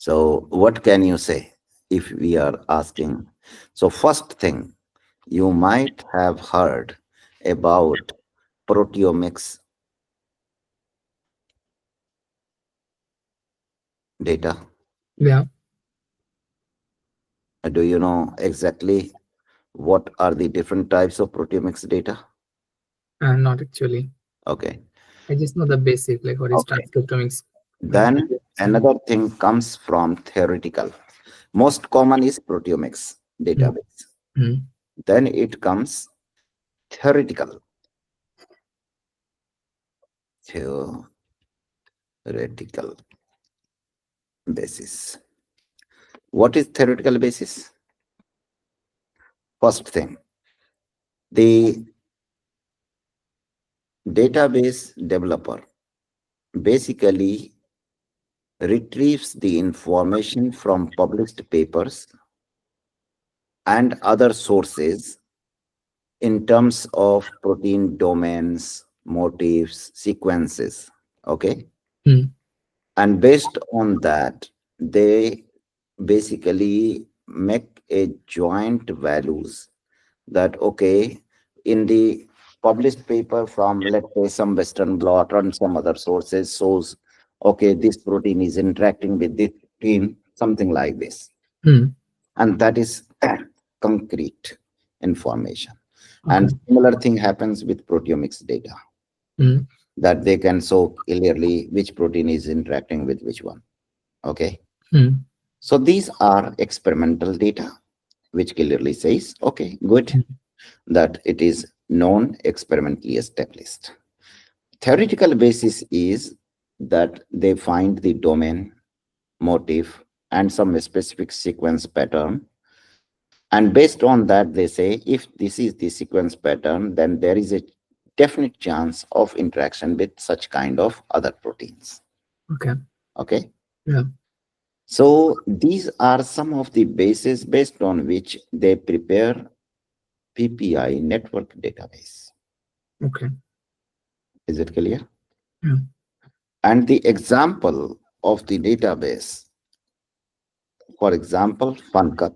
So, what can you say if we are asking? So, first thing, you might have heard about proteomics data. Yeah, Do you know exactly what are the different types of proteomics data? not actually. Okay. I just know the basic, like what is Okay. transcriptomics. Then And another thing comes from theoretical. Most common is proteomics mm, database. mm, Then it comes theoretical. Theoretical basis. What is theoretical basis? First thing, the database developer basically retrieves the information from published papers and other sources in terms of protein domains, motifs, sequences. Okay. mm, And based on that, they basically make a joint values that, okay, in the published paper from, let's say, some Western blot or some other sources shows, okay, this protein is interacting with this protein, something like this. mm. And that is concrete information. Okay. And similar thing happens with proteomics data, Mm, that they can show clearly which protein is interacting with which one. Okay. mm, So these are experimental data, which clearly says, okay, good, mm. that it is known, experimentally established. Theoretical basis is that they find the domain, motif, and some specific sequence pattern. And based on that, they say if this is the sequence pattern, then there is a definite chance of interaction with such kind of other proteins. Okay. Okay. Yeah. So these are some of the bases based on which they prepare PPI network database. Okay. Is it clear? Yeah. And the example of the database, for example, FunCup,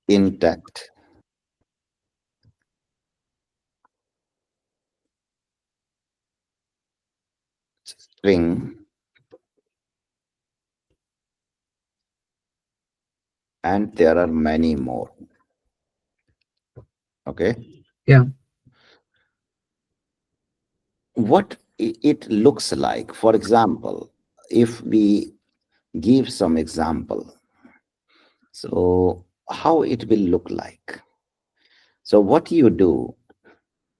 intact, string, and there are many more. Okay. Yeah. What it looks like, for example, if we give some example, so how it will look like. So what you do,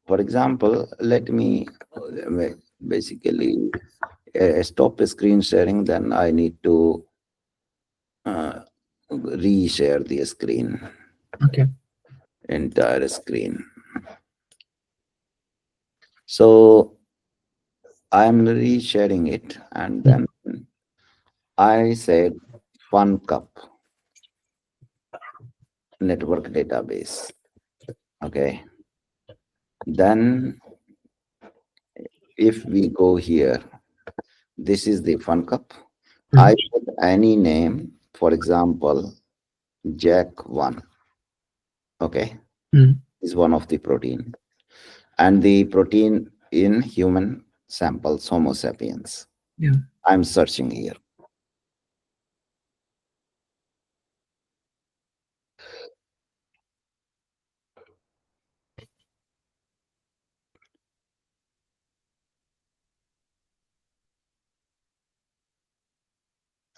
for example, let me basically stop screen sharing, then I need to uh, reshare the screen, Okay. entire screen. So I'm resharing it, and Mm, then I said Fun Cup network database. Okay. Then if we go here, this is the Fun Cup. I mm, put any name, for example, Jack1. Okay. mm. Is one of the protein. And the protein in human samples, Homo sapiens. Yeah. I'm searching here.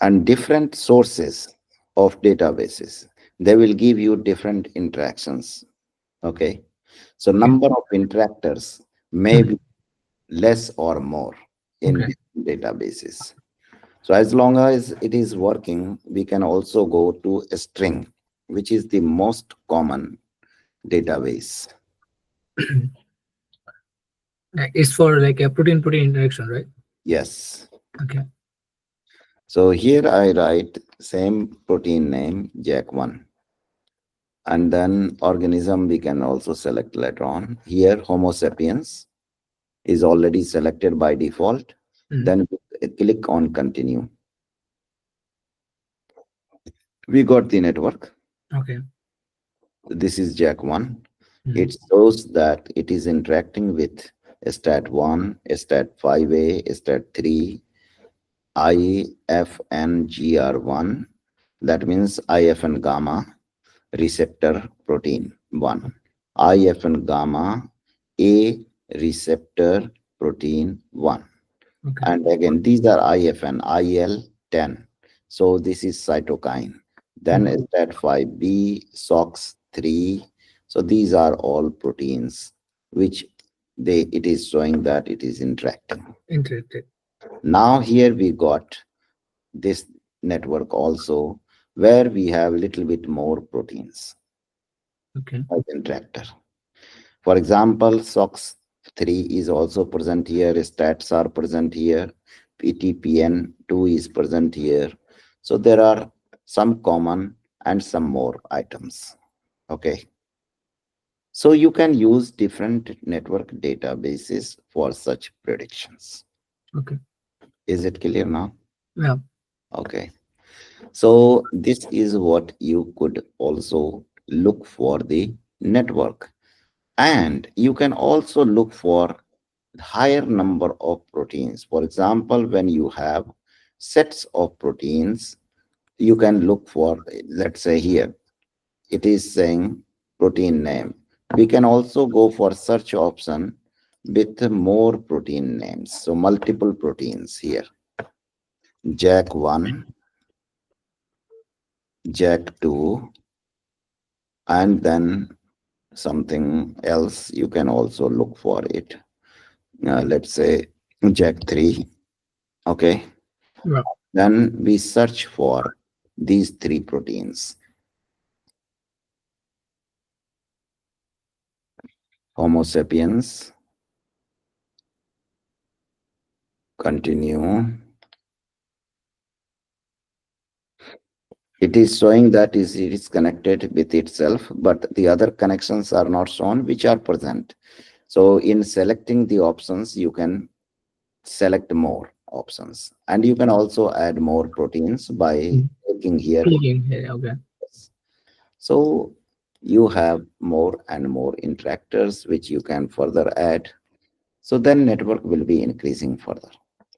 And different sources of databases, they will give you different interactions. Okay. So Okay. number of interactors may Mm. be less or more in Okay. different databases. So as long as it is working, we can also go to a string, which is the most common database. Like, it's for like a protein-protein interaction, right? Yes. Okay. So here I write same protein name, Jack1. And then organism we can also select later on. Here, Homo sapiens is already selected by default. Mm. Then we click on continue. We got the network. Okay. This is Jack 1. Mm. It shows that it is interacting with stat 1, stat 5A, stat 3, IFNGR1. That means IFN gamma receptor protein 1. IFN gamma A receptor protein 1. Okay. And again, these are IFN, IL-10. So this is cytokine. Then Mm. is that 5B, SOX3. So these are all proteins which it is showing that it is interacting. Interested. Now here we got this network also where we have little bit more proteins Okay. as interactor. For example, SOX3 is also present here, stats are present here, PTPN2 is present here. So there are some common and some more items. Okay. So you can use different network databases for such predictions. Okay. Is it clear now? Yeah. Okay. So this is what you could also look for the network. And you can also look for higher number of proteins. For example, when you have sets of proteins, you can look for, let's say here, it is saying protein name. We can also go for search option with more protein names. So multiple proteins here. Jack 1, Jack 2, and then something else. You can also look for it. Let's say Jack 3. Okay. Yeah. Then we search for these three proteins. Homo sapiens, continue. It is showing that it is connected with itself, but the other connections are not shown, which are present. So in selecting the options, you can select more options. And you can also add more proteins by Mm. clicking here. Clicking here. Okay. So you have more and more interactors, which you can further add. So then network will be increasing further.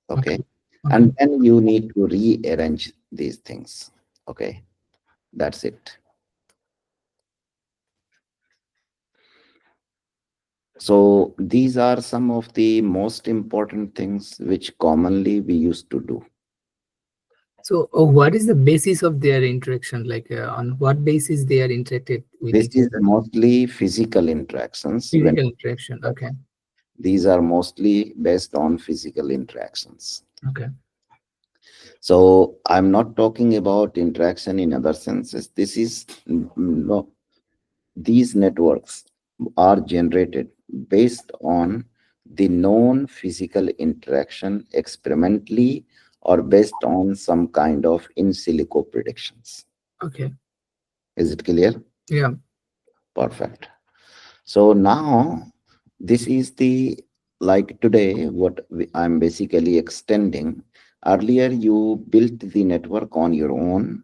Okay. Okay. Okay. And then you need to rearrange these things. Okay. That's it. So these are some of the most important things which commonly we used to do. So, what is the basis of their interaction? Like, on what basis they are interacted with This each is other? mostly physical interactions. When Physical interaction. Okay. these are mostly based on physical interactions. Okay. So I'm not talking about interaction in other senses. This is no, these networks are generated based on the known physical interaction experimentally or based on some kind of in silico predictions. Okay. Is it clear? Yeah. Perfect. So now this is the like today what I'm basically extending. Earlier you built the network on your own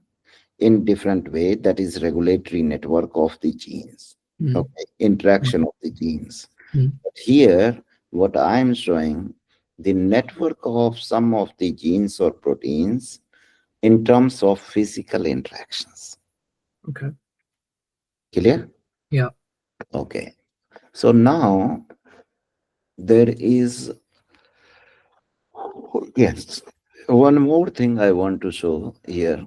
in different way, that is regulatory network of the genes. Mm. Okay, Mm. interaction of the genes. Mm. But here what I am showing the network of some of the genes or proteins in terms of physical interactions. Okay. Clear? Yeah. Okay. So now there is, yes, one more thing I want to show here,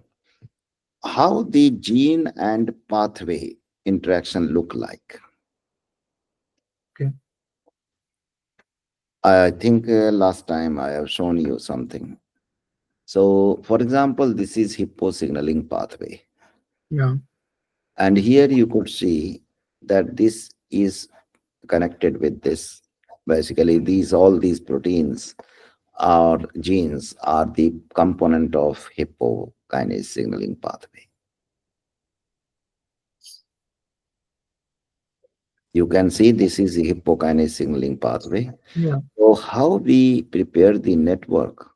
how the gene and pathway interaction look like. Okay. I think last time I have shown you something. So, for example, this is hippo signaling pathway. Yeah. And here you could see that this is connected with this. Basically, all these proteins or genes are the component of hippokinase signaling pathway. You can see this is a hippocampus signaling pathway. Yeah. So how we prepare the network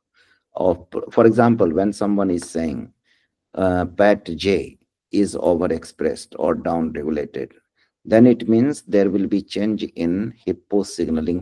of, for example, when someone is saying PAT J is overexpressed or downregulated, then it means there will be change in hippo signaling